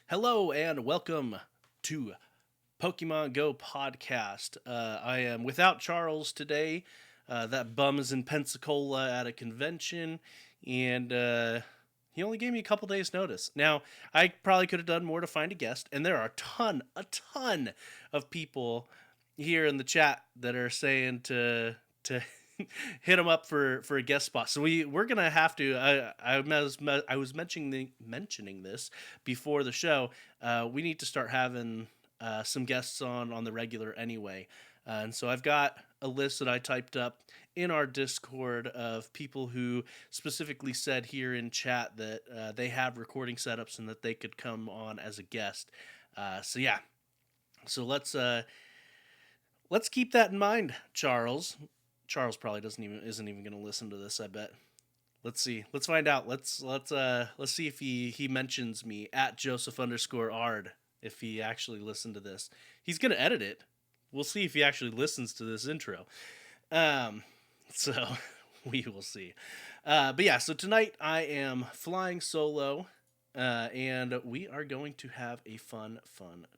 Hello and welcome to Pokemon GO Podcast. I am without Charles today. That bum is in Pensacola at a convention, and he only gave me a couple days' notice. Now, I probably could have done more to find a guest, and there are a ton of people here in the chat that are saying to hit him up for a guest spot. So we're gonna have to. I was mentioning this before the show. We need to start having some guests on the regular anyway. And so I've got a list that I typed up in our Discord of people who specifically said here in chat that they have recording setups and that they could come on as a guest. So yeah, so let's keep that in mind, Charles. Charles probably isn't even going to listen to this. I bet. Let's see. Let's find out. Let's see if he mentions me at Joseph_Ard if he actually listened to this. He's gonna edit it. We'll see if he actually listens to this intro. So we will see. But yeah. So tonight I am flying solo, and we are going to have a fun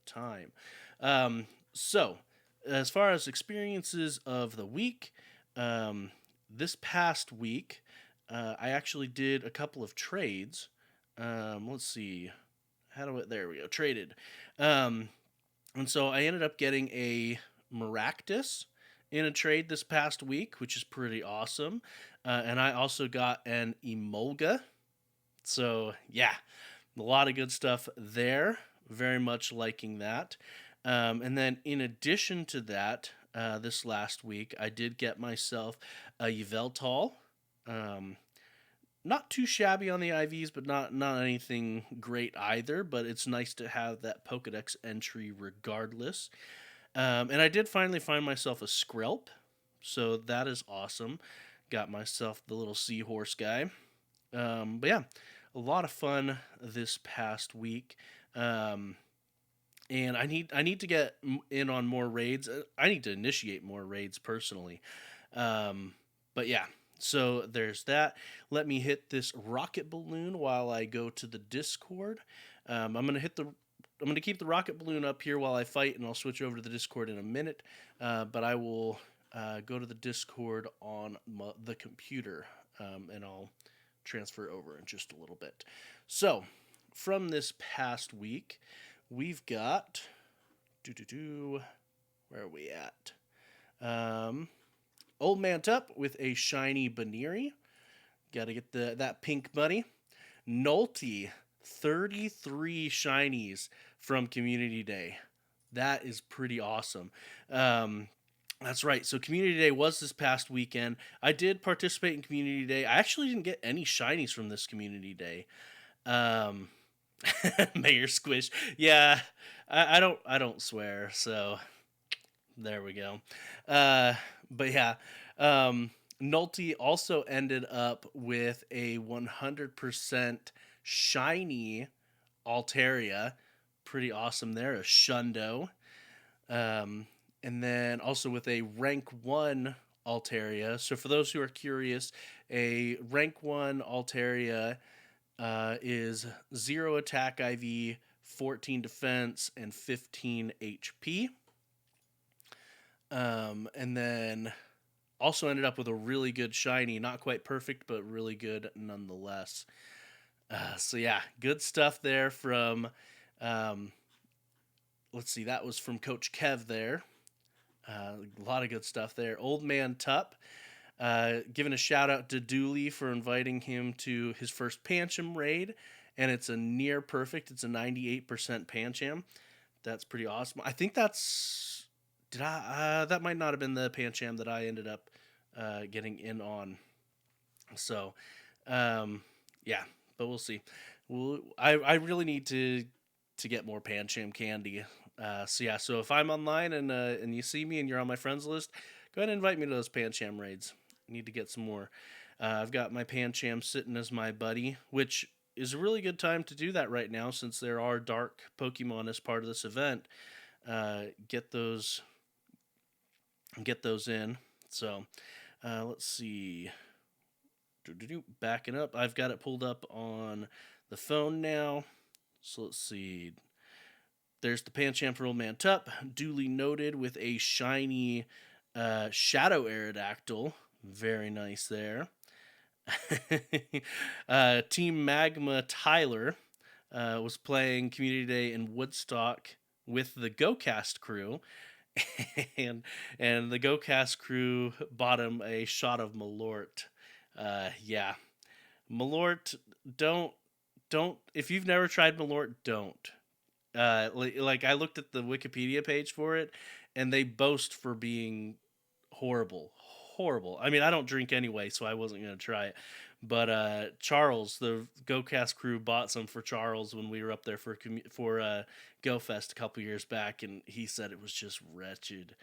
time. So as far as experiences of the week, this past week, I actually did a couple of trades. Let's see. There we go. Traded. And so I ended up getting a Maractus in a trade this past week, which is pretty awesome. And I also got an Emolga. So, yeah, a lot of good stuff there. Very much liking that. And then in addition to that, this last week, I did get myself a Yveltal. Not too shabby on the IVs, but not anything great either. But it's nice to have that Pokedex entry regardless. And I did finally find myself a Skrelp, so that is awesome. Got myself the little seahorse guy. But yeah, a lot of fun this past week. And I need to get in on more raids. I need to initiate more raids personally. But yeah, so there's that. Let me hit this rocket balloon while I go to the Discord. I'm gonna keep the rocket balloon up here while I fight, and I'll switch over to the Discord in a minute. But I will go to the Discord on the computer, and I'll transfer over in just a little bit. So from this past week, we've got where are we at? Old Man Tup with a shiny Baneri. Got to get that pink bunny. Nolte, 33 shinies from Community Day. That is pretty awesome. That's right. So Community Day was this past weekend. I did participate in Community Day. I actually didn't get any shinies from this Community Day. Mayor Squish. Yeah, I don't swear, so there we go. But yeah, Nolte also ended up with a 100% shiny Altaria. Pretty awesome there, a Shundo. And then also with a rank 1 Altaria. So for those who are curious, a rank 1 Altaria is 0 attack IV, 14 defense, and 15 HP. And then also ended up with a really good shiny, not quite perfect, but really good nonetheless. So yeah, good stuff there from, let's see, that was from Coach Kev there. A lot of good stuff there. Old Man Tup, giving a shout out to Dooley for inviting him to his first Pancham raid, and it's a near perfect. It's a 98% Pancham. That's pretty awesome. I think that's that might not have been the Pancham that I ended up getting in on. So yeah, but we'll see. I really need to get more Pancham candy. So yeah, so if I'm online and you see me and you're on my friends list, go ahead and invite me to those Pancham raids. I need to get some more. I've got my Pancham sitting as my buddy, which is a really good time to do that right now since there are dark Pokemon as part of this event. Get those in. So let's see. Backing up. I've got it pulled up on the phone now. So let's see. There's the Pancham for Old Man Tup, duly noted with a shiny Shadow Aerodactyl. Very nice there. Team Magma Tyler was playing Community Day in Woodstock with the GoCast crew, and the GoCast crew bought him a shot of Malort. Yeah, Malort, don't if you've never tried Malort, don't. Like I looked at the Wikipedia page for it, and they boast for being horrible. I mean, I don't drink anyway, so I wasn't gonna try it. But Charles, the GoCast crew, bought some for Charles when we were up there for GoFest a couple years back, and he said it was just wretched.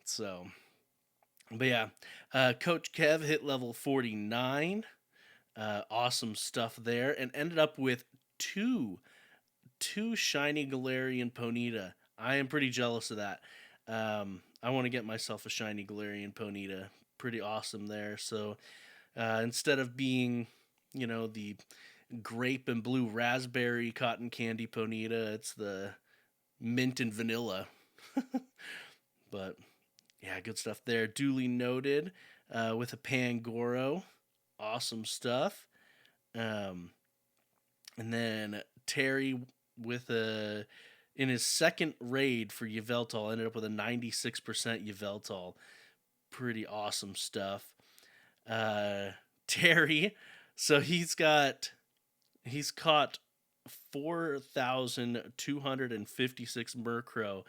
So, but yeah, Coach Kev hit level 49. Awesome stuff there, and ended up with two shiny Galarian Ponyta. I am pretty jealous of that. I want to get myself a shiny Galarian Ponyta. Pretty awesome there. So instead of being, the grape and blue raspberry cotton candy Ponyta, it's the mint and vanilla. But yeah, good stuff there. Duly noted with a Pangoro. Awesome stuff. And then Terry with in his second raid for Yveltal ended up with a 96% Yveltal. Pretty awesome stuff. Terry, so he's caught 4,256 Murkrow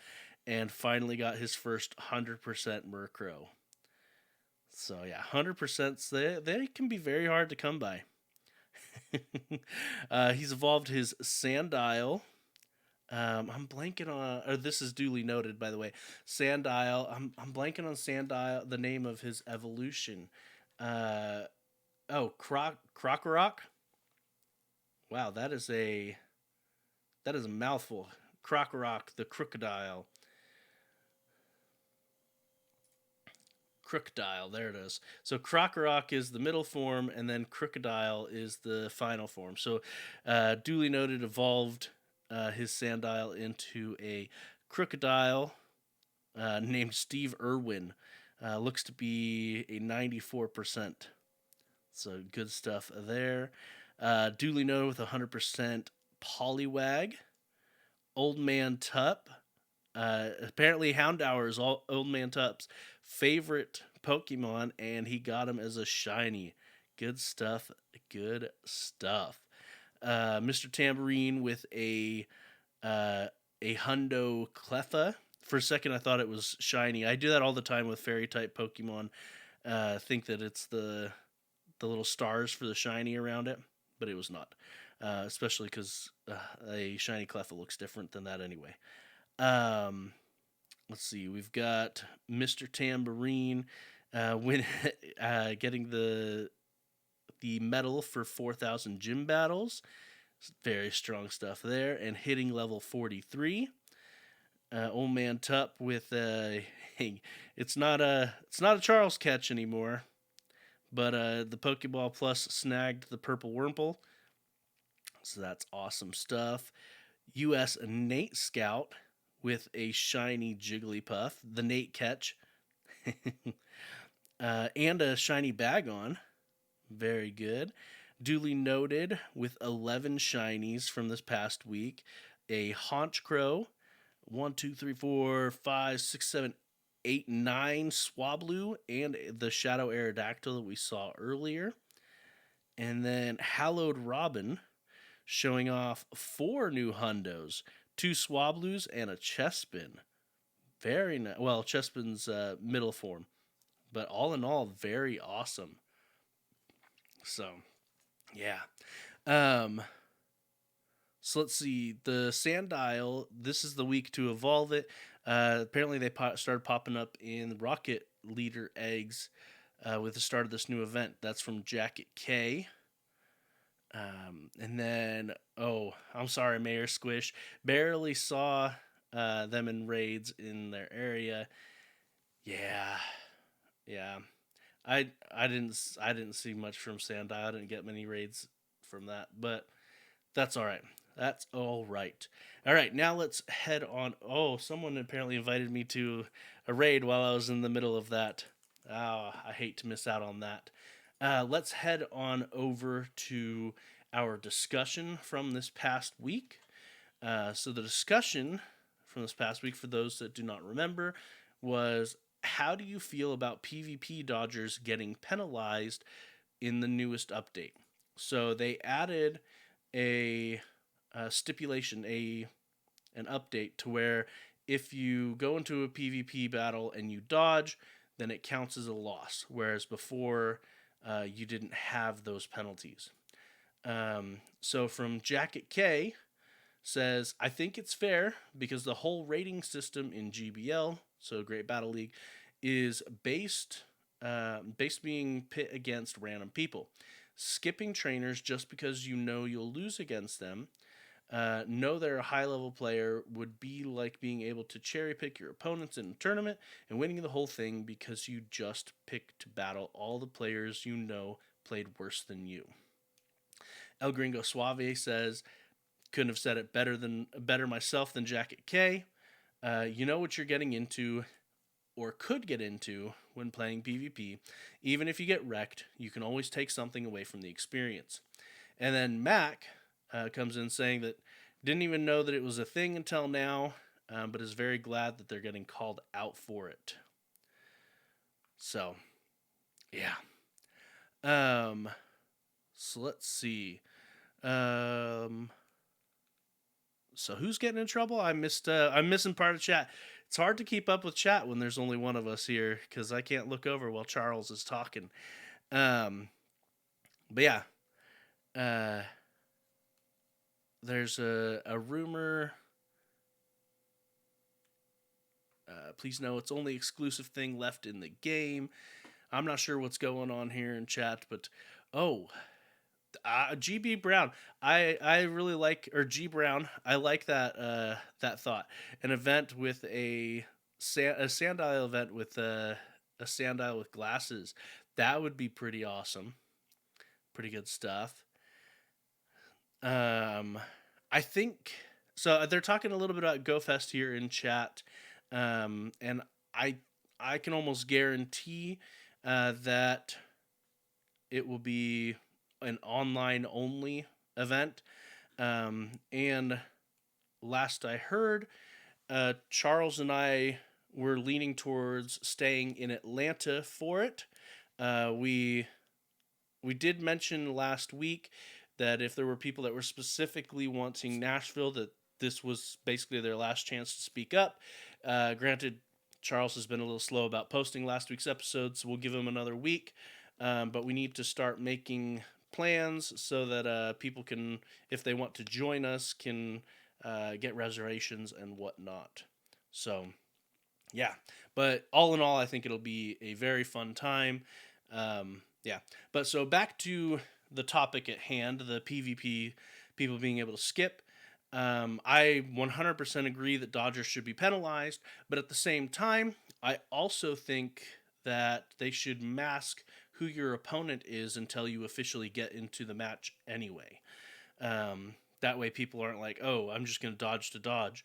and finally got his first 100% Murkrow. So yeah, 100%, they can be very hard to come by. He's evolved his Sandile. I'm blanking on, or this is duly noted, by the way. Sandile. I'm blanking on Sandile, the name of his evolution. Krokorok. Wow, that is a mouthful. Krokorok, the crocodile. Crocodile, there it is. So Krokorok is the middle form, and then Crocodile is the final form. So duly noted, evolved his Sandile into a Crocodile named Steve Irwin. Looks to be a 94%. So good stuff there. Duly noted with 100% Poliwag. Old Man Tup. Apparently Houndour is Old Man Tup's favorite Pokemon, and he got him as a shiny. Good stuff. Mr. Tambourine with a Hundo Cleffa. For a second, I thought it was shiny. I do that all the time with fairy type Pokemon. Think that it's the little stars for the shiny around it, but it was not. Especially because a shiny Cleffa looks different than that anyway. Let's see. We've got Mr. Tambourine getting the medal for 4,000 gym battles. Very strong stuff there, and hitting level 43. Old Man Tup with it's not a Charles catch anymore, but the Pokeball Plus snagged the purple Wurmple, so that's awesome stuff. U.S. Nate Scout with a shiny Jigglypuff, the Nate catch, and a shiny Bagon. Very good. Duly noted with 11 shinies from this past week. A Honchkrow, 1, 2, 3, 4, 5, 6, 7, 8, 9 Swablu, and the Shadow Aerodactyl that we saw earlier. And then Hallowed Robin showing off 4 new Hundos, 2 Swablus, and a Chespin. Very nice. Well, Chespin's middle form. But all in all, very awesome. So, yeah. So let's see. The Sandile, this is the week to evolve it. Apparently they started popping up in Rocket Leader eggs with the start of this new event. That's from Jacket K. And then, I'm sorry, Mayor Squish. Barely saw them in raids in their area. Yeah. I didn't see much from Sandile. I didn't get many raids from that, but that's all right. That's all right. All right, now let's head on. Oh, someone apparently invited me to a raid while I was in the middle of that. Oh, I hate to miss out on that. Let's head on over to our discussion from this past week. So the discussion from this past week, for those that do not remember, was how do you feel about PvP dodgers getting penalized in the newest update? So they added a stipulation, an update to where if you go into a PvP battle and you dodge, then it counts as a loss. Whereas before, you didn't have those penalties. So from Jacket K says, I think it's fair because the whole rating system in GBL, so Great Battle League, is based being pit against random people. Skipping trainers just because you know you'll lose against them, know they're a high-level player, would be like being able to cherry-pick your opponents in a tournament and winning the whole thing because you just picked to battle all the players you know played worse than you. El Gringo Suave says, couldn't have said it better myself than Jacket K. You know what you're getting into, or could get into, when playing PvP. Even if you get wrecked, you can always take something away from the experience. And then Mac comes in saying that didn't even know that it was a thing until now, but is very glad that they're getting called out for it. So, yeah. So let's see. So who's getting in trouble? I'm missing part of chat. It's hard to keep up with chat when there's only one of us here because I can't look over while Charles is talking. But yeah, there's a rumor. Please know it's only exclusive thing left in the game. I'm not sure what's going on here in chat, but GB Brown, I really like, or G Brown, I like that thought. An event with a Sandile event with a Sandile with glasses. That would be pretty awesome. Pretty good stuff. I think so. They're talking a little bit about GoFest here in chat, and I can almost guarantee that it will be an online only event. And last I heard, Charles and I were leaning towards staying in Atlanta for it. We did mention last week that if there were people that were specifically wanting Nashville, that this was basically their last chance to speak up. Granted, Charles has been a little slow about posting last week's episode, so we'll give him another week. But we need to start making plans so that people can, if they want to join us, can get reservations and whatnot. So, yeah. But all in all, I think it'll be a very fun time. Yeah. But so back to the topic at hand, the PvP, people being able to skip. I 100% agree that Dodgers should be penalized, but at the same time, I also think that they should mask who your opponent is until you officially get into the match anyway. That way people aren't like, oh, I'm just going to dodge.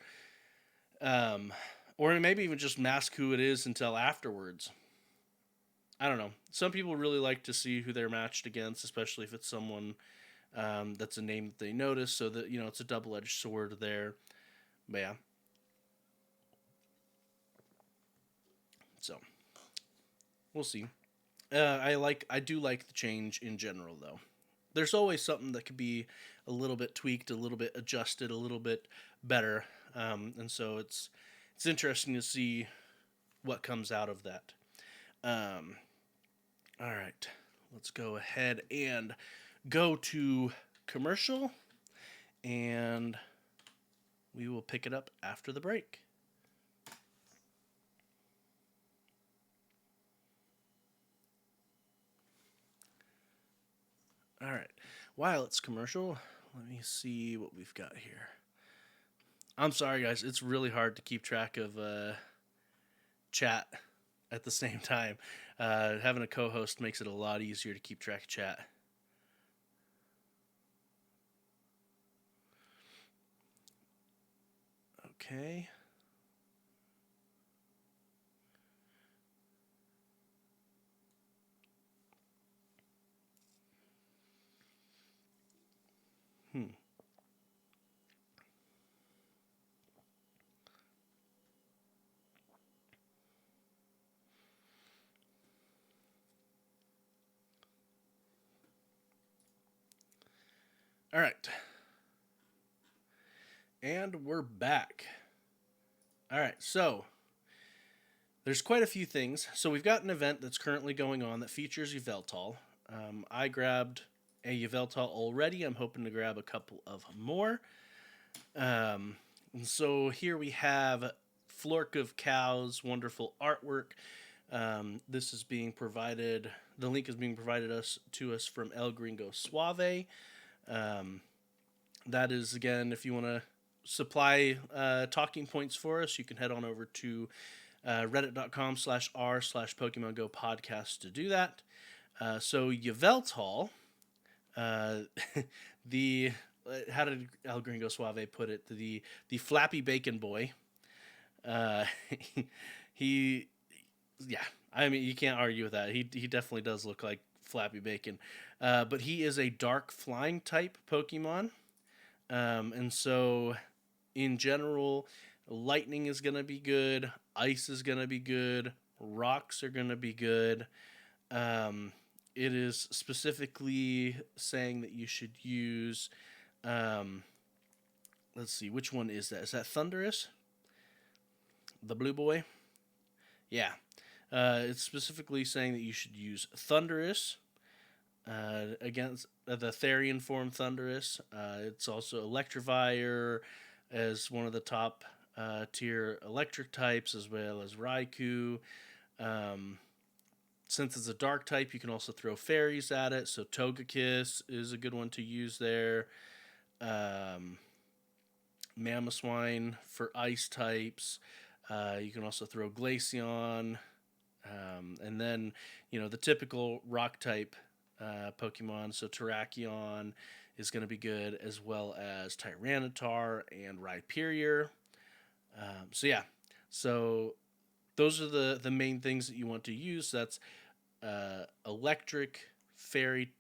Or maybe even just mask who it is until afterwards. I don't know. Some people really like to see who they're matched against, especially if it's someone that's a name that they notice, so that, it's a double-edged sword there. But yeah. So, we'll see. I do like the change in general, though. There's always something that could be a little bit tweaked, a little bit adjusted, a little bit better, and so it's interesting to see what comes out of that. All right, let's go ahead and go to commercial, and we will pick it up after the break. All right, while it's commercial, let me see what we've got here. I'm sorry, guys. It's really hard to keep track of chat at the same time. Having a co-host makes it a lot easier to keep track of chat. Okay. Hmm. All right. And we're back. All right. So there's quite a few things. So we've got an event that's currently going on that features Yveltal. I grabbed a Yveltal already. I'm hoping to grab a couple of more. And so here we have Flork of Cows, wonderful artwork. This is being provided. The link is being provided to us from El Gringo Suave. That is, again, if you want to supply talking points for us, you can head on over to reddit.com/r/Pokemon Go podcast to do that. So Yveltal, the how did El Gringo Suave put it? The flappy bacon boy. Uh, he, yeah. I mean, you can't argue with that. He definitely does look like Flappy Bacon. But he is a dark flying type Pokemon. And so, in general, lightning is going to be good. Ice is going to be good. Rocks are going to be good. It is specifically saying that you should use. Let's see, which one is that? Is that Thundurus? The blue boy? Yeah. It's specifically saying that you should use Thundurus against the Therian form Thundurus. It's also Electivire as one of the top tier electric types, as well as Raikou. Since it's a dark type, you can also throw fairies at it. So Togekiss is a good one to use there. Mamoswine for ice types. You can also throw Glaceon. And then, the typical rock type Pokemon. So Terrakion is going to be good, as well as Tyranitar and Rhyperior. So those are the main things that you want to use. That's electric, fairy,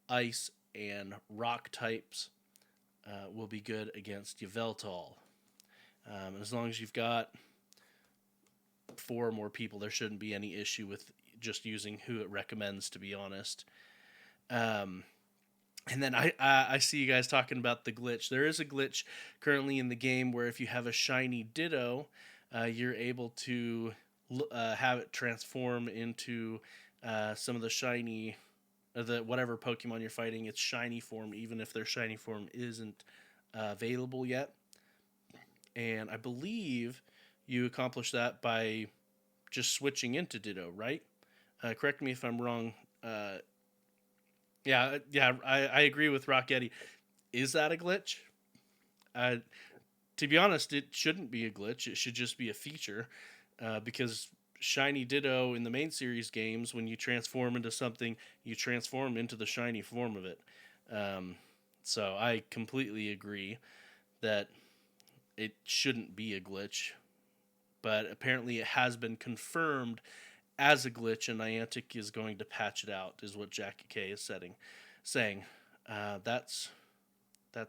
ice, and rock types will be good against Yveltal. As long as you've got 4 or more people, there shouldn't be any issue with just using who it recommends, to be honest. And then I see you guys talking about the glitch. There is a glitch currently in the game where if you have a shiny Ditto, you're able to have it transform into some of the shiny, the whatever Pokemon you're fighting, its shiny form, even if their shiny form isn't available yet. And I believe you accomplish that by just switching into Ditto, right? Correct me if I'm wrong. Yeah, I agree with Rocketti. Is that a glitch? To be honest, it shouldn't be a glitch. It should just be a feature, because Shiny Ditto in the main series games, when you transform into something, you transform into the shiny form of it. So I completely agree that it shouldn't be a glitch, but apparently it has been confirmed as a glitch, and Niantic is going to patch it out, is what Jackie K is saying. That's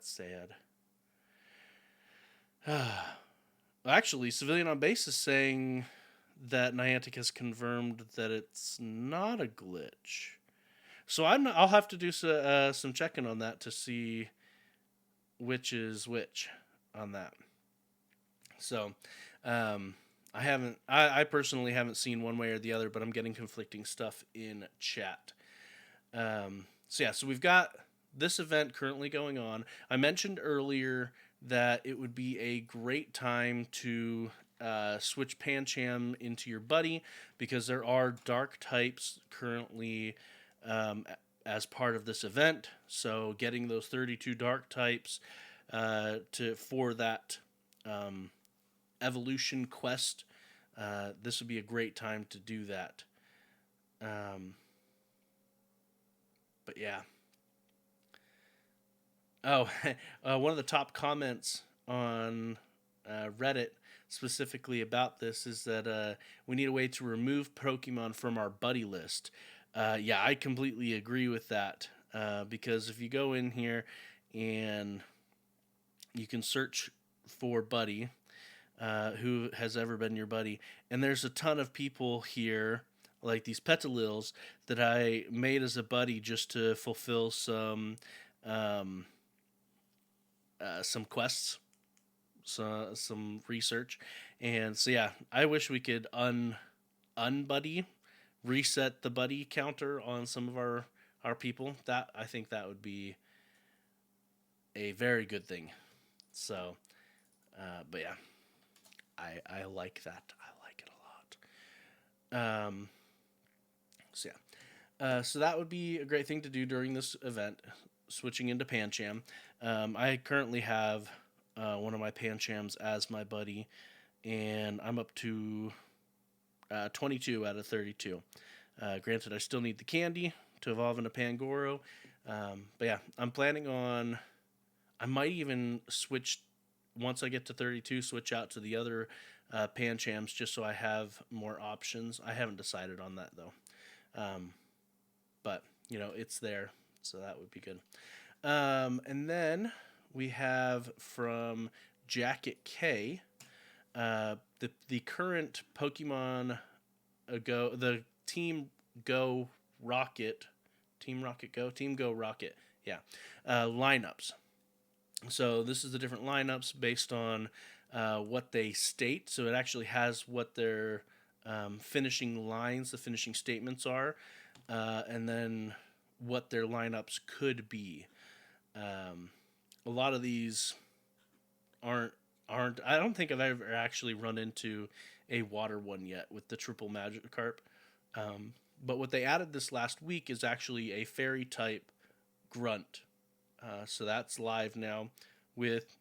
sad. Actually, Civilian on Base is saying that Niantic has confirmed that it's not a glitch. So I'll have to do some checking on that to see which is which on that. So, I personally haven't seen one way or the other, but I'm getting conflicting stuff in chat. So we've got this event currently going on. I mentioned earlier that it would be a great time to switch Pancham into your buddy, because there are dark types currently as part of this event. So getting those 32 dark types for that evolution quest, this would be a great time to do that. But yeah. Oh, one of the top comments on Reddit specifically about this is that we need a way to remove Pokemon from our buddy list. Yeah, I completely agree with that because if you go in here and you can search for buddy, who has ever been your buddy, and there's a ton of people here like these Petalils that I made as a buddy just to fulfill um, some quests, some research, and so yeah, I wish we could unbuddy, reset the buddy counter on some of our people. That I think that would be a very good thing. So, but yeah, I like that. I like it a lot. So yeah, so that would be a great thing to do during this event. Switching into Pancham, I currently have one of my Panchams as my buddy, and I'm up to 22 out of 32. Granted, I still need the candy to evolve into Pangoro, but yeah, I'm planning on. I might even switch once I get to 32. Switch out to the other Panchams just so I have more options. I haven't decided on that though, but it's there, so that would be good. And then we have from Jacket K, the current Pokemon Go, the Team Go Rocket, yeah, lineups. So this is the different lineups based on what they state. So it actually has what their finishing lines, the finishing statements are, and then what their lineups could be. A lot of these aren't. I don't think I've ever actually run into a water one yet with the triple Magikarp. But what they added this last week is actually a fairy type grunt. So that's live now with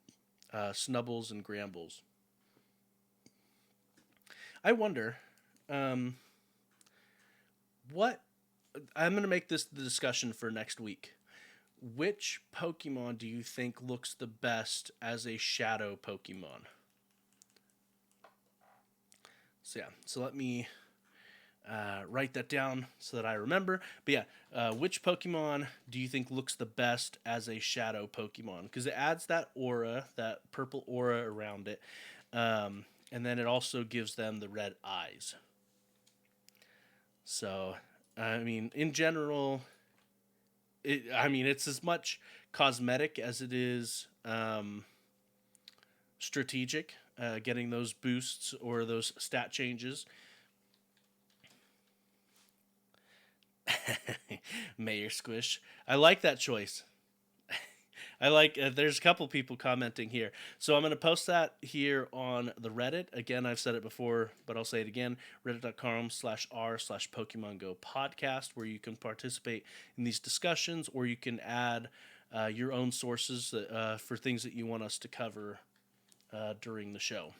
Snubbles and Grambles. I wonder what I'm going to make this the discussion for next week. Which Pokemon do you think looks the best as a shadow Pokemon? So yeah, so let me write that down so that I remember. But yeah, which Pokemon do you think looks the best as a shadow Pokemon? Because it adds that aura, that purple aura around it, and then it also gives them the red eyes. So, I mean, in general, it's as much cosmetic as it is strategic, getting those boosts or those stat changes. Mayor Squish. I like that choice. I like, there's a couple people commenting here. So I'm going to post that here on the Reddit. Again, I've said it before, but I'll say it again. Reddit.com/r/Pokemon GO Podcast, where you can participate in these discussions, or you can add your own sources for things that you want us to cover during the show.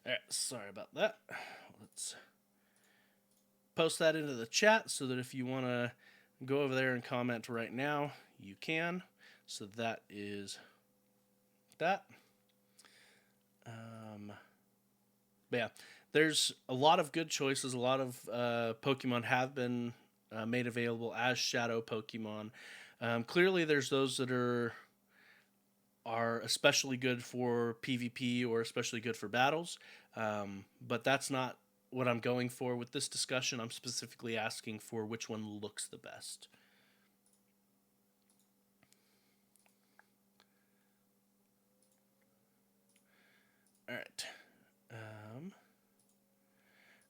All right, sorry about that. Let's post that into the chat so that if you want to go over there and comment right now, you can. So that is that. But yeah, there's a lot of good choices. A lot of Pokemon have been made available as shadow Pokemon. Clearly, there's those that are especially good for PvP or especially good for battles. But that's not what I'm going for with this discussion. I'm specifically asking for which one looks the best. All right.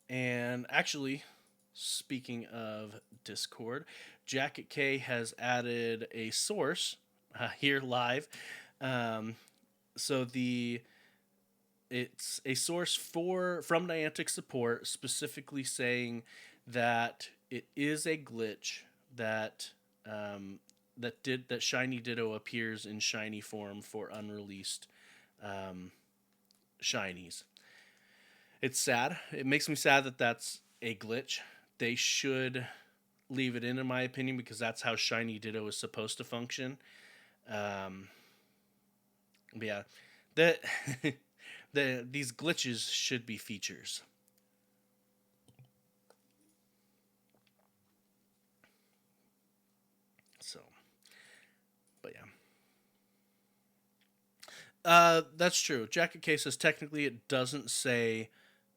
And actually, speaking of Discord, Jacket K has added a source here live. So it's a source from Niantic support, specifically saying that it is a glitch that that Shiny Ditto appears in shiny form for unreleased shinies. It's sad. It makes me sad that that's a glitch. They should leave it in my opinion, because that's how Shiny Ditto is supposed to function. Um, but yeah, that these glitches should be features. So, but yeah. That's true. Jacket Case says technically it doesn't say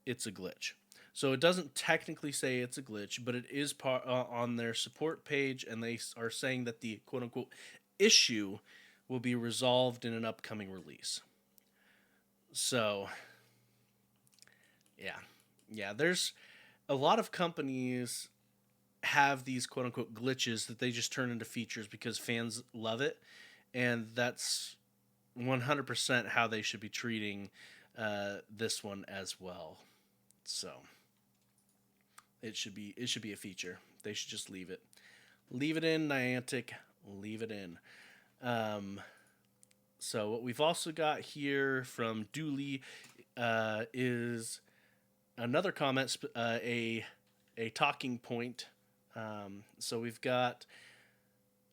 it's a glitch. So it doesn't technically say it's a glitch, but it is on their support page, and they are saying that the quote unquote issue will be resolved in an upcoming release. So, yeah. Yeah, there's a lot of companies have these quote unquote glitches that they just turn into features because fans love it. And that's 100% how they should be treating this one as well. So it should be a feature. They should just leave it in Niantic, leave it in. So what we've also got here from Dooley is another comment, a talking point. So we've got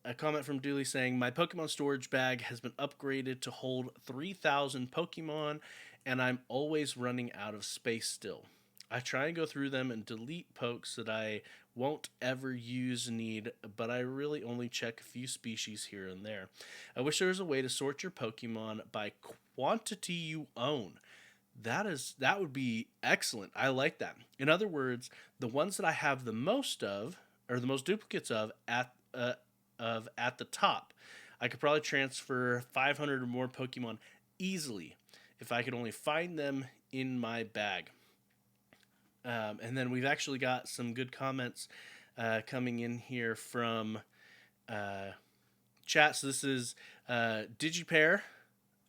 a comment from Dooley saying, my Pokemon storage bag has been upgraded to hold 3,000 Pokemon, and I'm always running out of space still. I try and go through them and delete pokes that I won't ever use need, but I really only check a few species here and there. I wish there was a way to sort your Pokemon by quantity you own. That would be excellent. I like that. In other words, the ones that I have the most of, or the most duplicates of at the top, I could probably transfer 500 or more Pokemon easily if I could only find them in my bag. And then we've actually got some good comments coming in here from chat. So this is Digipair,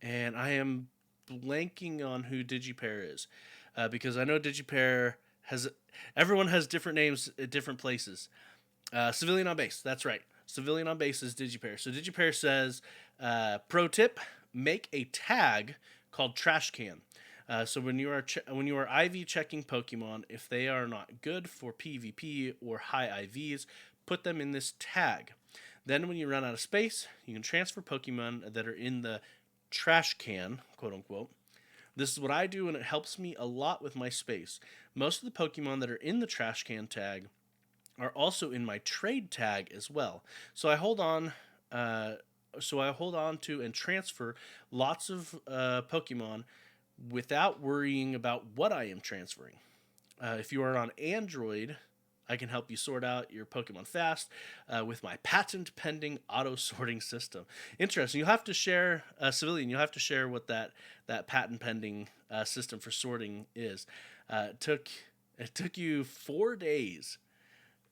and I am blanking on who Digipair is because I know Digipair everyone has different names at different places. Civilian on Base, that's right. Civilian on Base is Digipair. So Digipair says, pro tip, make a tag called trash can. So when you are IV checking Pokemon, if they are not good for PvP or high IVs, put them in this tag. Then when you run out of space, you can transfer Pokemon that are in the trash can, quote unquote. This is what I do, and it helps me a lot with my space. Most of the Pokemon that are in the trash can tag are also in my trade tag as well. So I hold on to and transfer lots of Pokemon without worrying about what I am transferring. If you are on Android, I can help you sort out your Pokemon fast with my patent-pending auto-sorting system. Interesting. You'll have to share, Civilian, you'll have to share what that patent-pending system for sorting is. It took you 4 days,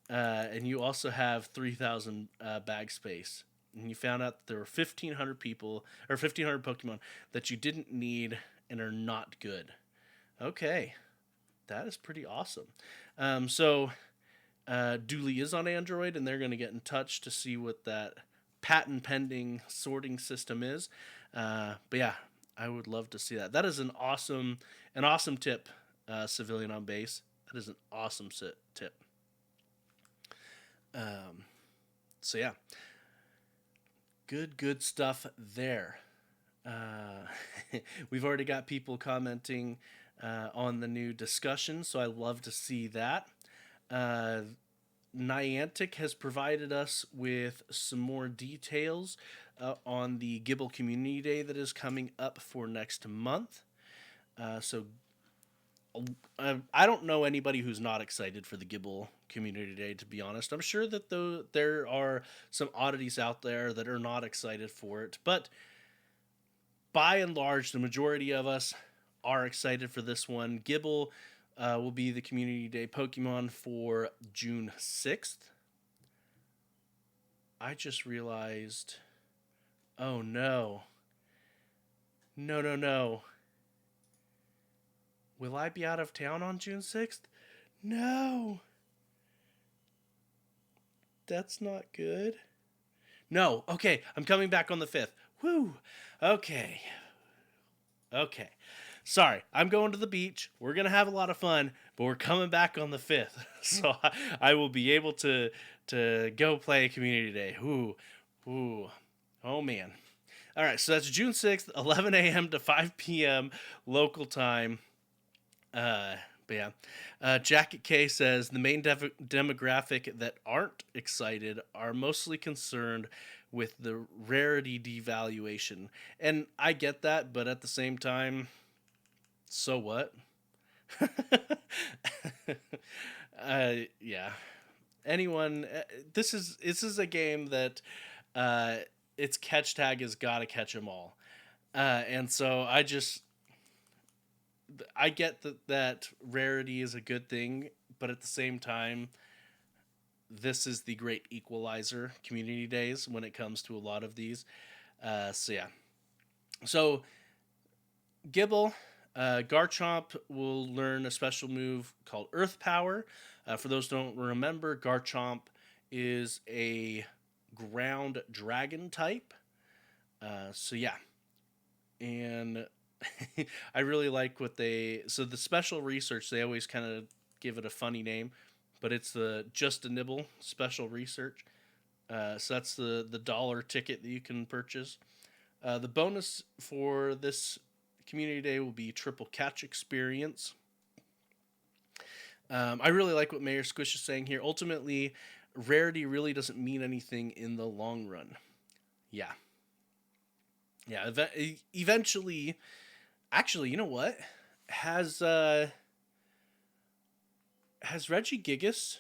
and you also have 3,000 bag space. And you found out that there were 1,500 people, or 1,500 Pokemon that you didn't need and are not good. Okay. That is pretty awesome. So Dooley is on Android, and they're going to get in touch to see what that patent pending sorting system is. But yeah, I would love to see that. That is an awesome tip, Civilian on Base. That is an awesome tip. So yeah, good stuff there. We've already got people commenting on the new discussion, so I love to see that. Niantic has provided us with some more details on the Gible Community Day that is coming up for next month. So I don't know anybody who's not excited for the Gible Community Day, to be honest. I'm sure that there are some oddities out there that are not excited for it, but by and large, the majority of us are excited for this one. Gible will be the Community Day Pokemon for June 6th. I just realized... Oh, no. No. Will I be out of town on June 6th? No. That's not good. No. Okay, I'm coming back on the 5th. Woo. Okay. Okay. Sorry, I'm going to the beach. We're going to have a lot of fun, but we're coming back on the 5th. So I will be able to go play community day. Ooh. Ooh. Oh man. All right, so that's June 6th, 11 a.m. to 5 p.m. local time. But yeah, Jacket K says the main demographic that aren't excited are mostly concerned with the rarity devaluation. And I get that, but at the same time, so what? Yeah. Anyone, this is a game that uh, its catch tag has got to catch them all. And so I get that rarity is a good thing, but at the same time, this is the great equalizer, community days, when it comes to a lot of these. So yeah. So Gible, Garchomp will learn a special move called Earth Power. For those who don't remember, Garchomp is a ground dragon type. So yeah. And I really like so the special research, they always kind of give it a funny name, but it's the Just a Nibble special research. So that's the dollar ticket that you can purchase. The bonus for this community day will be triple catch experience. I really like what Mayor Squish is saying here. Ultimately, rarity really doesn't mean anything in the long run. Yeah. Yeah, eventually, actually, you know what? Has has Regigigas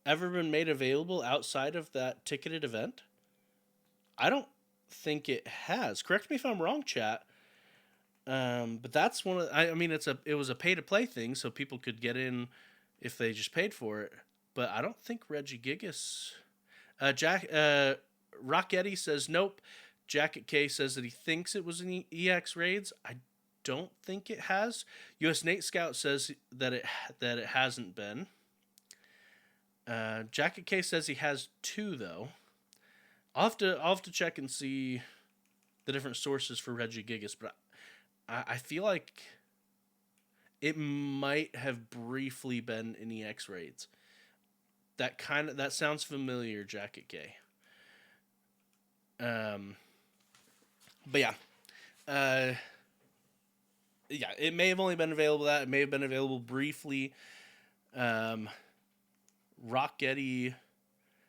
ever been made available outside of that ticketed event? I don't think it has. Correct me if I'm wrong, chat. But that's one of I mean it was a pay to play thing, so people could get in if they just paid for it. But I don't think Regigigas. Rocketti says nope. Jacket K says that he thinks it was an EX raids. I don't think it has. US Nate Scout says that it hasn't been. Jacket K says he has 2 though. I'll have to check and see the different sources for Regigigas, but I feel like it might have briefly been in EX raids. That sounds familiar, Jacket K. But yeah. Yeah, it may have only been available it may have been available briefly. Rocketti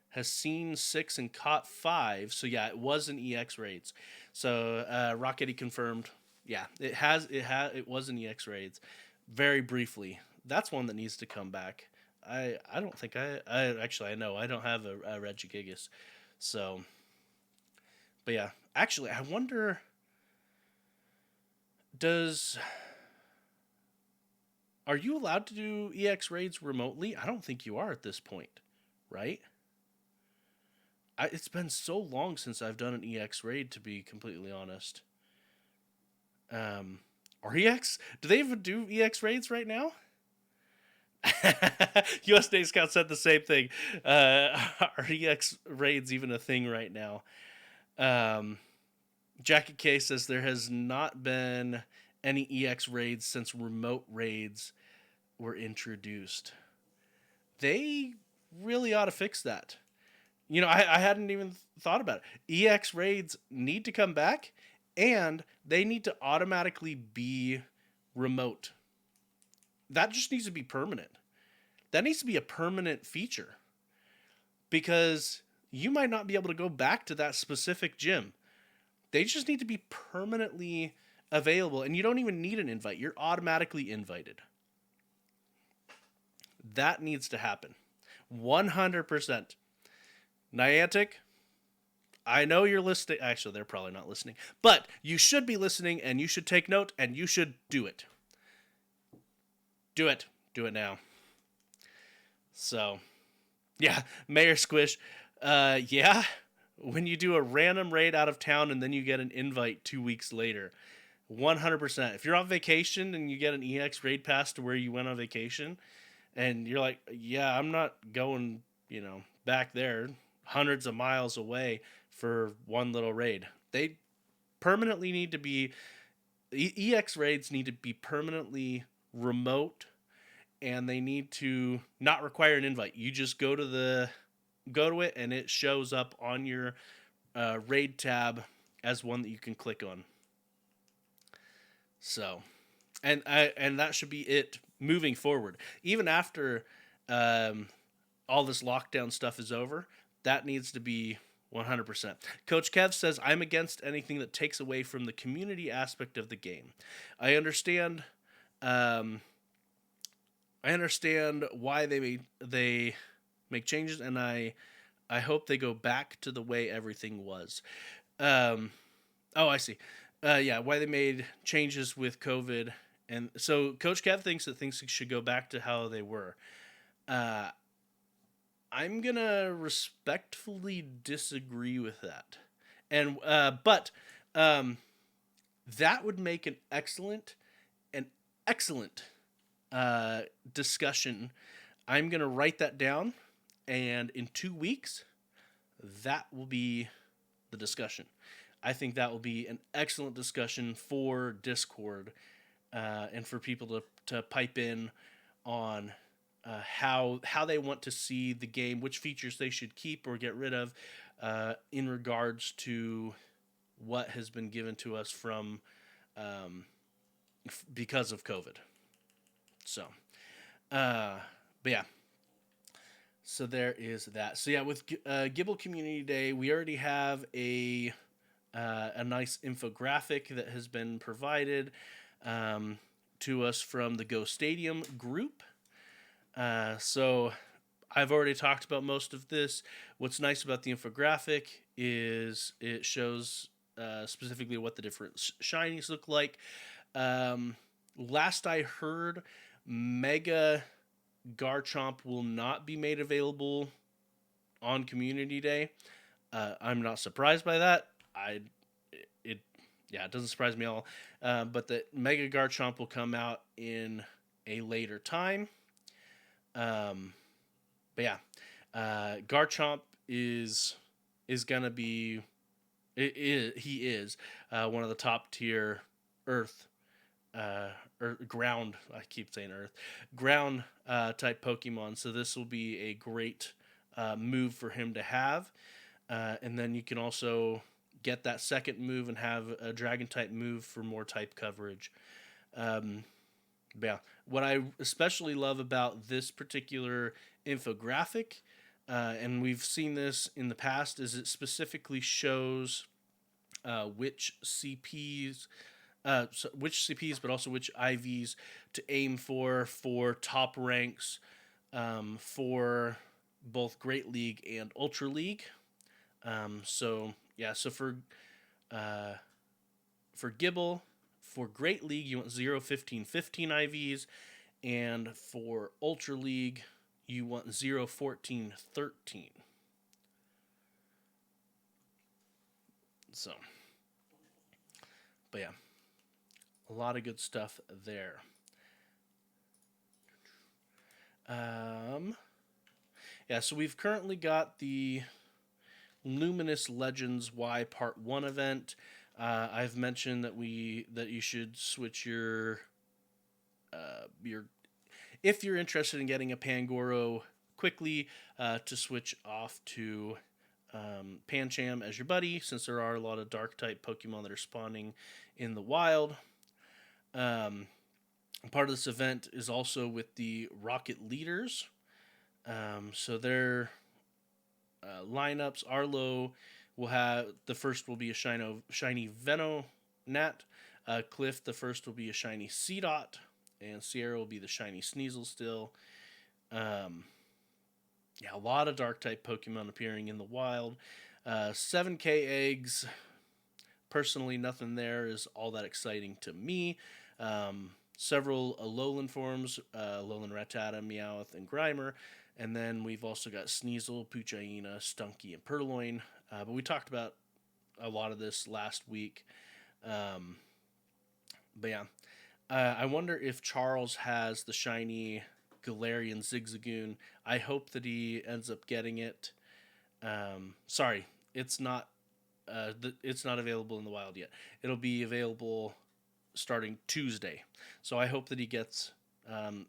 has seen 6 and caught 5, so yeah, it was in EX raids. So Rocketti confirmed, yeah, it was in EX raids, very briefly. That's one that needs to come back. I don't think I actually I know I don't have a Regigigas, so. But yeah, actually I wonder. Are you allowed to do EX raids remotely? I don't think you are at this point, right? It's been so long since I've done an EX raid, to be completely honest. REX? Do they even do EX raids right now? US Day Scout said the same thing. Are EX raids even a thing right now? Jacket K says there has not been any EX raids since remote raids were introduced. They really ought to fix that. You know, I hadn't even thought about it. EX raids need to come back, and they need to automatically be remote. That just needs to be permanent. That needs to be a permanent feature. Because you might not be able to go back to that specific gym. They just need to be permanently available, and you don't even need an invite. You're automatically invited. That needs to happen. 100%. Niantic, I know you're listening. Actually, they're probably not listening. But you should be listening, and you should take note, and you should do it. Do it. Do it now. So, yeah, Mayor Squish. Yeah, when you do a random raid out of town and then you get an invite 2 weeks later, 100%. If you're on vacation and you get an EX raid pass to where you went on vacation, and you're like, yeah, I'm not going, back there hundreds of miles away for one little raid. They permanently need to be EX raids need to be permanently remote, and they need to not require an invite. You just go to it, and it shows up on your raid tab as one that you can click on. So, and that should be it moving forward. Even after all this lockdown stuff is over, that needs to be 100%. Coach Kev says, I'm against anything that takes away from the community aspect of the game. I understand why they make changes, and I hope they go back to the way everything was. I see. Yeah, why they made changes with COVID. And so Coach Kev thinks that things should go back to how they were. I'm going to respectfully disagree with that. And but that would make an excellent discussion. I'm going to write that down, and in 2 weeks, that will be the discussion. I think that will be an excellent discussion for Discord and for people to pipe in on how they want to see the game, which features they should keep or get rid of in regards to what has been given to us from because of COVID. So, but yeah. So there is that. So yeah, with Gible Community Day, we already have a nice infographic that has been provided to us from the Go Stadium group. So I've already talked about most of this. What's nice about the infographic is it shows specifically what the different shinies look like. Last I heard, Mega Garchomp will not be made available on Community Day. I'm not surprised by that. It doesn't surprise me at all. But the Mega Garchomp will come out in a later time. But yeah, Garchomp is gonna be. He is one of the top tier Earth. Or ground, I keep saying Earth, ground type Pokemon. So this will be a great move for him to have. And then you can also get that second move and have a Dragon type move for more type coverage. Yeah, what I especially love about this particular infographic, and we've seen this in the past, is it specifically shows which CPs, but also which IVs to aim for top ranks for both Great League and Ultra League. So for Gible, for Great League, you want 0, 15, 15 IVs, and for Ultra League, you want 0, 14, 13. So, but yeah. A lot of good stuff there. So we've currently got the Luminous Legends Y Part 1 event. I've mentioned that you should switch your if you're interested in getting a Pangoro quickly to switch off to Pancham as your buddy, since there are a lot of dark type Pokemon that are spawning in the wild. Part of this event is also with the Rocket Leaders. So their lineups, Arlo will have, the first will be a shiny Venonat. Cliff, the first will be a shiny Seedot. And Sierra will be the shiny Sneasel still. A lot of dark type Pokemon appearing in the wild. 7K eggs. Personally, nothing there is all that exciting to me. Several Alolan forms, Alolan Rattata, Meowth, and Grimer. And then we've also got Sneasel, Puchaina, Stunky, and Purloin. But we talked about a lot of this last week. I wonder if Charles has the shiny Galarian Zigzagoon. I hope that he ends up getting it. Sorry, it's not available in the wild yet. It'll be available starting Tuesday. So I hope that he gets it on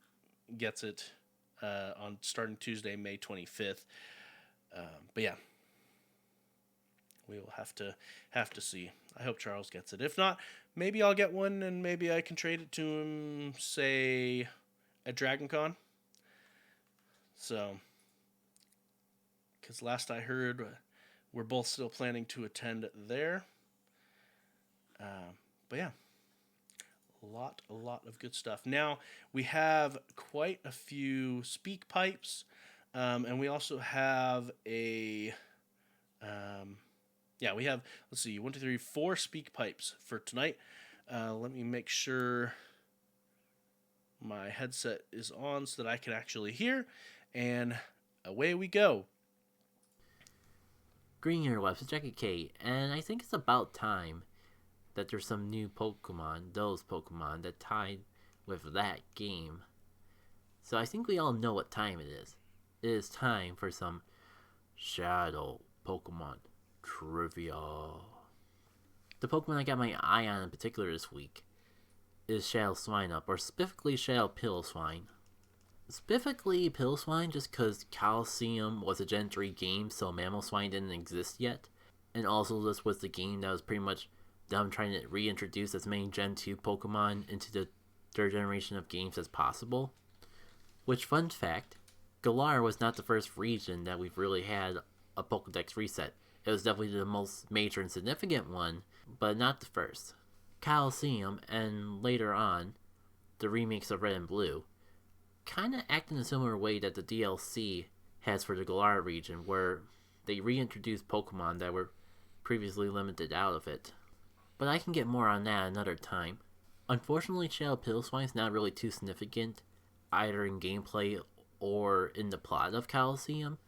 starting Tuesday, May 25th. But yeah, we will have to see. I hope Charles gets it. If not, maybe I'll get one, and maybe I can trade it to him, say, at Dragon Con. So, because last I heard, we're both still planning to attend there. But yeah, a lot of good stuff. Now, we have quite a few speak pipes, and we also have a... we have, let's see, 1, 2, 3, 4 speak pipes for tonight. Let me make sure my headset is on so that I can actually hear, and away we go. Green Earwebs, it's Jackie K, and I think it's about time that there's some new Pokemon, those Pokemon that tied with that game. So I think we all know what time it is. It is time for some Shadow Pokemon trivia. The Pokemon I got my eye on in particular this week is Shadow Swinub, or specifically Shadow Piloswine. Specifically Piloswine just because Colosseum was a Gen 3 game, so Mamoswine didn't exist yet. And also this was the game that was pretty much them trying to reintroduce as many Gen 2 Pokemon into the third generation of games as possible. Which, fun fact, Galar was not the first region that we've really had a Pokedex reset. It was definitely the most major and significant one, but not the first. Colosseum, and later on, the remakes of Red and Blue, kind of act in a similar way that the DLC has for the Galar region, where they reintroduced Pokemon that were previously limited out of it. But I can get more on that another time. Unfortunately, Shadow Piloswine is not really too significant, either in gameplay or in the plot of Colosseum.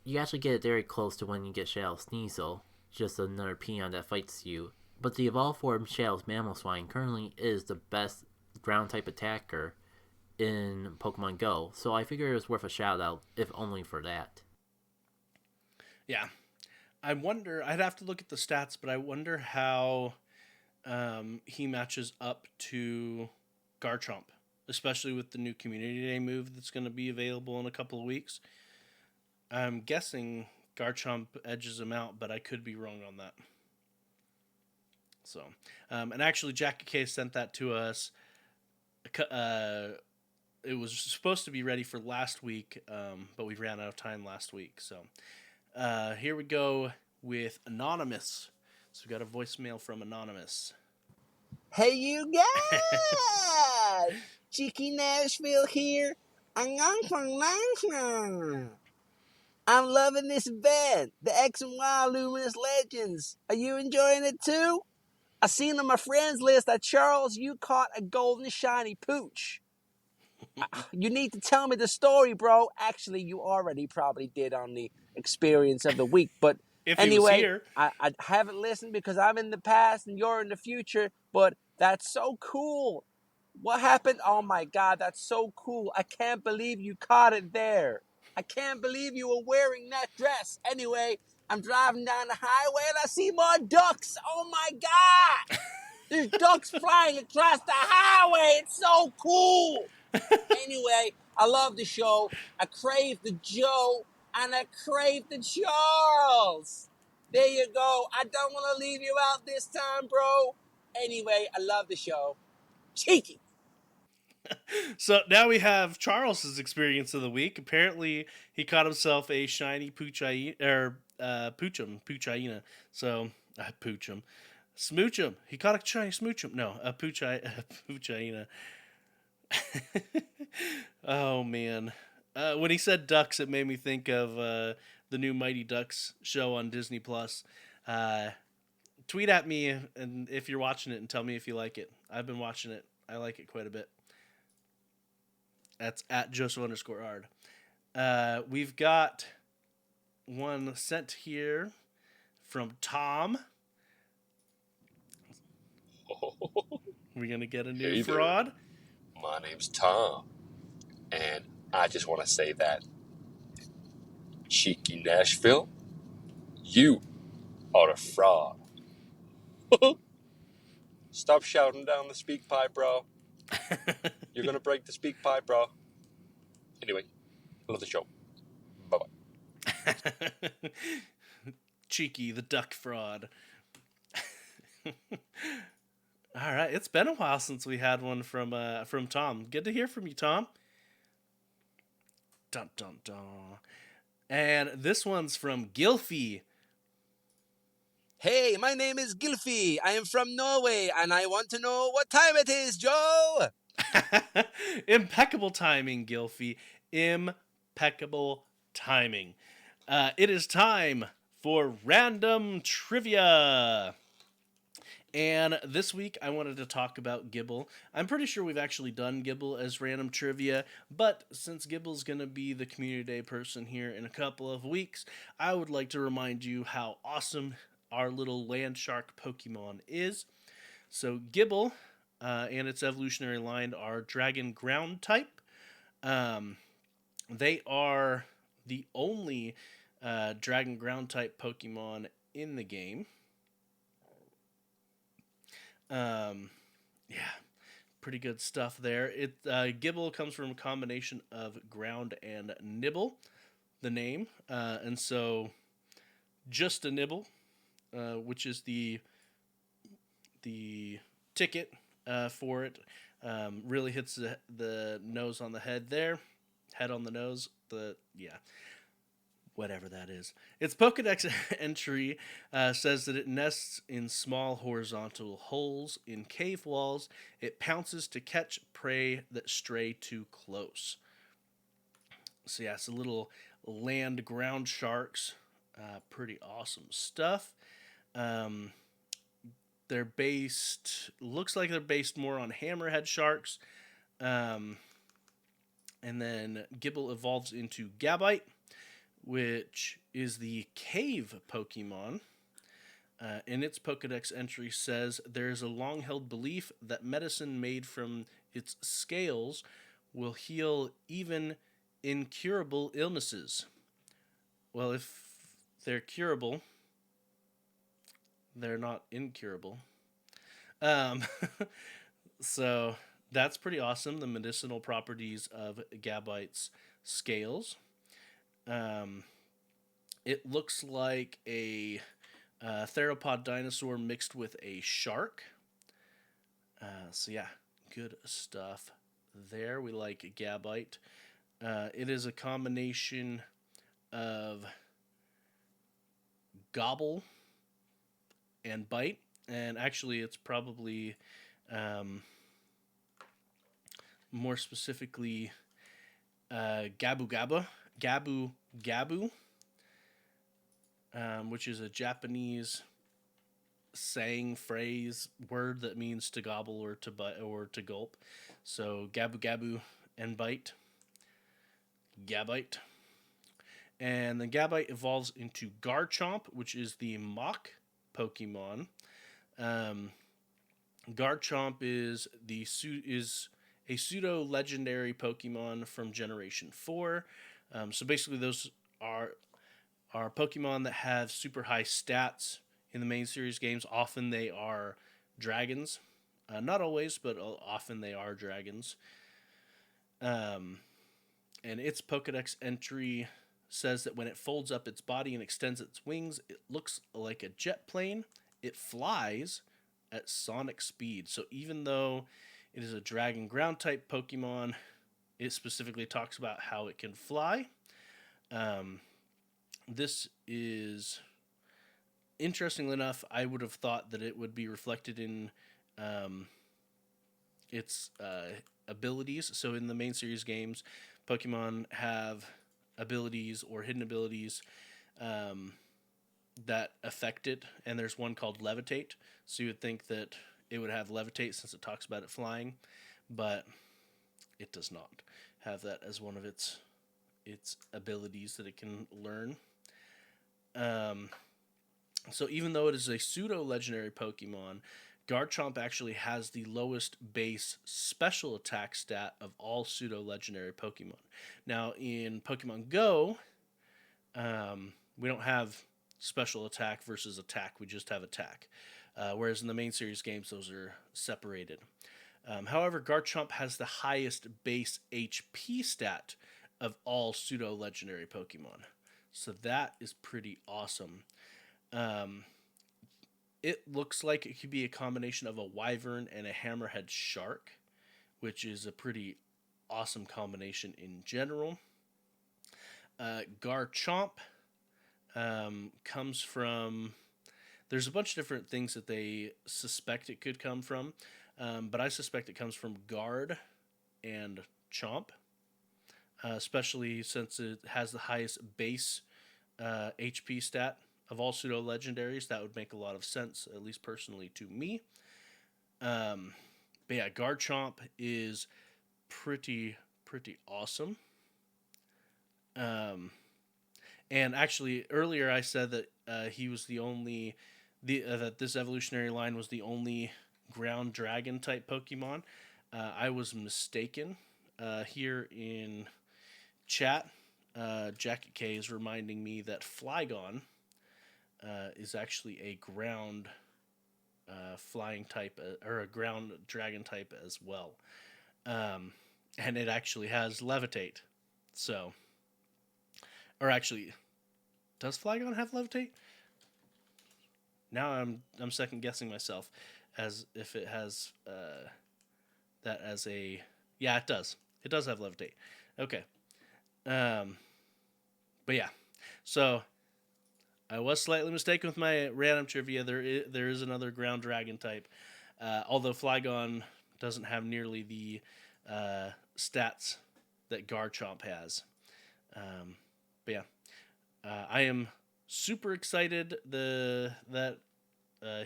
You actually get it very close to when you get Shadow Sneasel, just another peon that fights you. But the evolved form Shadow's Mamoswine currently is the best ground type attacker in Pokemon Go, so I figure it was worth a shout out, if only for that. Yeah. I wonder, I'd have to look at the stats, but I wonder how he matches up to Garchomp, especially with the new Community Day move that's going to be available in a couple of weeks. I'm guessing Garchomp edges him out, but I could be wrong on that. So, and actually, Jackie K sent that to us. It was supposed to be ready for last week, but we ran out of time last week. So, here we go with Anonymous. So we got a voicemail from Anonymous. Hey, you guys! Cheeky Nashville here. I'm loving this event, the X and Y Luminous Legends. Are you enjoying it too? I seen on my friends list that Charles, you caught a golden shiny pooch. You need to tell me the story, bro. Actually, you already probably did on the experience of the week, but If anyway, he was here. I haven't listened because I'm in the past and you're in the future, but that's so cool. What happened? Oh my God, that's so cool. I can't believe you caught it there. I can't believe you were wearing that dress. Anyway, I'm driving down the highway and I see more ducks. Oh my God. There's ducks flying across the highway. It's so cool. Anyway, I love the show. I crave the Joe and I crave the Charles. There you go. I don't want to leave you out this time, bro. Anyway, I love the show. Cheeky. So now we have Charles's experience of the week. Apparently, he caught himself a shiny Poochhyena. So, Poochum. Smoochum. He caught a shiny Smoochum. No, a Poochhyena. Oh, man. When he said ducks, it made me think of the new Mighty Ducks show on Disney+. Tweet at me and if you're watching it and tell me if you like it. I've been watching it. I like it quite a bit. That's at Joseph_Ard. We've got one sent here from Tom. We're going to get a new fraud. There. My name's Tom, and I just want to say that, Cheeky Nashville, you are a fraud. Stop shouting down the speak pipe, bro. You're going to break the speak pipe, bro. Anyway, love the show. Bye-bye. Cheeky, the duck fraud. All right, it's been a while since we had one from Tom. Good to hear from you, Tom. Dun dun dun. And this one's from Gilfie. Hey, my name is Gilfie. I am from Norway, and I want to know what time it is, Joe. Impeccable timing, Gilfie. Impeccable timing. It is time for random trivia. And this week, I wanted to talk about Gible. I'm pretty sure we've actually done Gible as random trivia, but since Gible's going to be the Community Day person here in a couple of weeks, I would like to remind you how awesome our little land shark Pokemon is. So Gible and its evolutionary line are Dragon Ground type. They are the only Dragon Ground type Pokemon in the game. Yeah, pretty good stuff there. Gible comes from a combination of ground and nibble, the name, and so just a nibble, which is the ticket for it, really hits the nose on the head there, head on the nose, whatever that is. Its Pokedex entry says that it nests in small horizontal holes in cave walls. It pounces to catch prey that stray too close. So yeah, it's a little land ground sharks. Pretty awesome stuff. Looks like they're based more on hammerhead sharks. And then Gible evolves into Gabite, which is the cave Pokemon. In its Pokedex entry says there's a long-held belief that medicine made from its scales will heal even incurable illnesses. Well, if they're curable, they're not incurable. So that's pretty awesome, the medicinal properties of Gabite's scales. It looks like a theropod dinosaur mixed with a shark. So yeah, good stuff there. We like Gabite. It is a combination of gobble and bite, and actually it's probably more specifically gabu gabu, which is a Japanese saying, phrase, word that means to gobble or to bite or to gulp. So gabu and bite, Gabite. And then Gabite evolves into Garchomp, which is the Mach Pokemon. Garchomp is a pseudo legendary Pokemon from Generation 4. So basically, those are Pokemon that have super high stats in the main series games. Often they are dragons. Not always, but often they are dragons. And its Pokedex entry says that when it folds up its body and extends its wings, it looks like a jet plane. It flies at sonic speed. So even though it is a dragon ground type Pokemon, it specifically talks about how it can fly. This is, interestingly enough, I would have thought that it would be reflected in its abilities. So in the main series games, Pokemon have abilities or hidden abilities that affect it, and there's one called Levitate. So you would think that it would have Levitate since it talks about it flying, but it does not have that as one of its abilities that it can learn. So even though it is a pseudo-legendary Pokemon, Garchomp actually has the lowest base special attack stat of all pseudo-legendary Pokemon. Now, in Pokemon Go, we don't have special attack versus attack. We just have attack. whereas in the main series games, those are separated. However, Garchomp has the highest base HP stat of all pseudo-legendary Pokemon. So that is pretty awesome. It looks like it could be a combination of a Wyvern and a Hammerhead Shark, which is a pretty awesome combination in general. Garchomp comes from... There's a bunch of different things that they suspect it could come from, but I suspect it comes from Guard and Chomp, especially since it has the highest base HP stat of all pseudo-legendaries. That would make a lot of sense, at least personally to me. But yeah, Garchomp is pretty awesome. And actually, earlier I said that he was the only... that this evolutionary line was the only ground dragon type Pokemon. I was mistaken. Here in chat, Jacket K is reminding me that Flygon is actually a ground flying type, or a ground dragon type as well. And it actually has Levitate. So, or actually, does Flygon have Levitate? Now I'm second guessing myself, as if it has that as a... Yeah, it does. It does have Levitate. Okay. But yeah, so I was slightly mistaken with my random trivia. There is another ground dragon type, although Flygon doesn't have nearly the stats that Garchomp has. But yeah, I am super excited that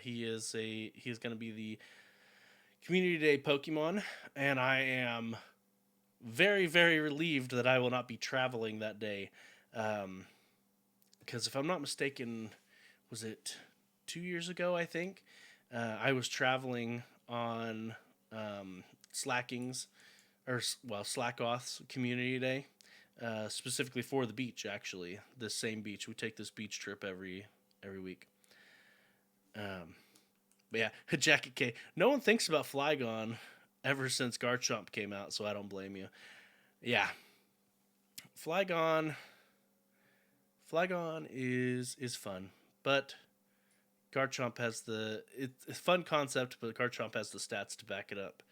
he is going to be the Community Day Pokemon, and I am very, very relieved that I will not be traveling that day. Because if I'm not mistaken, was it 2 years ago, I think? I was traveling on Slacking's, or, well, Slackoth's Community Day, specifically for the beach, actually. This same beach. We take this beach trip every week. But yeah, Jacket K. No one thinks about Flygon ever since Garchomp came out, so I don't blame you. Yeah. Flygon is fun, but Garchomp has it's a fun concept, but Garchomp has the stats to back it up.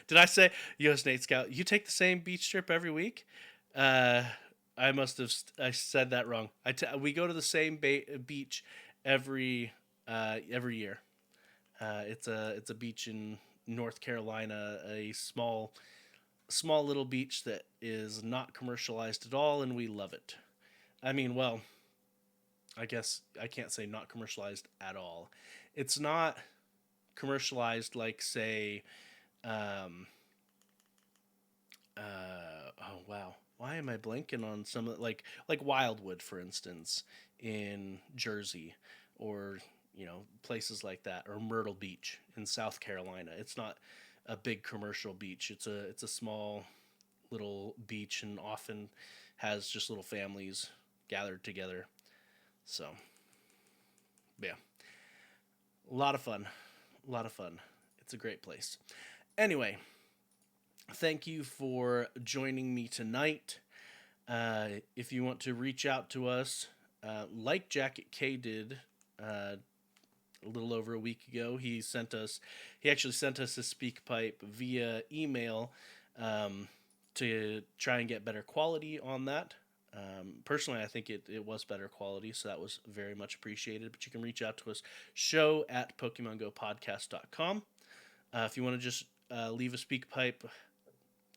Did I say, US Nate Scout, you take the same beach trip every week? I must have I said that wrong. We go to the same beach every year. It's a beach in North Carolina, a small little beach that is not commercialized at all, and we love it. I mean, well, I guess I can't say not commercialized at all. It's not commercialized like, say, oh wow, why am I blanking on some of, like Wildwood, for instance, in Jersey, or places like that, or Myrtle Beach in South Carolina. It's not a big commercial beach. It's a small little beach, and often has just little families gathered together. So, yeah, a lot of fun. It's a great place. Anyway, thank you for joining me tonight. If you want to reach out to us, like Jacket K did a little over a week ago, he actually sent us a speak pipe via email to try and get better quality on that. Personally, I think it was better quality, so that was very much appreciated. But you can reach out to us, show@PokemonGoPodcast.com. If you want to just leave a speak pipe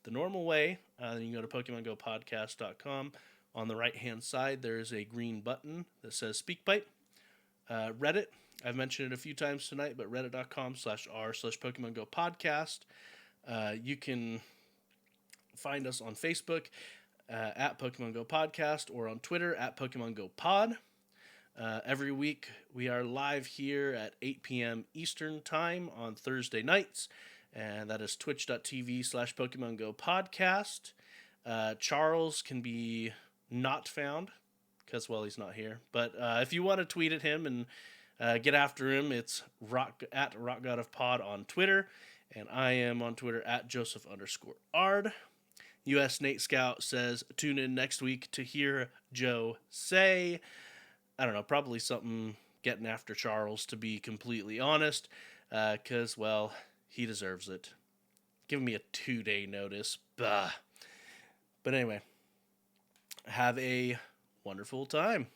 the normal way, then you can go to PokemonGoPodcast.com. On the right-hand side, there is a green button that says Speak Pipe. Reddit, I've mentioned it a few times tonight, but reddit.com/r/PokemonGoPodcast. You can find us on Facebook at Pokemon Go Podcast, or on Twitter at Pokemon Go Pod. Every week, we are live here at 8 p.m. Eastern Time on Thursday nights, and that is twitch.tv/Pokemon Go Podcast. Charles can be not found because, well, he's not here. But if you want to tweet at him and get after him, it's at RockGodOfPod on Twitter, and I am on Twitter at Joseph_Ard. U.S. Nate Scout says, tune in next week to hear Joe say, I don't know, probably something getting after Charles, to be completely honest, because, well, he deserves it. Give me a 2-day notice. Bah. But anyway, have a wonderful time.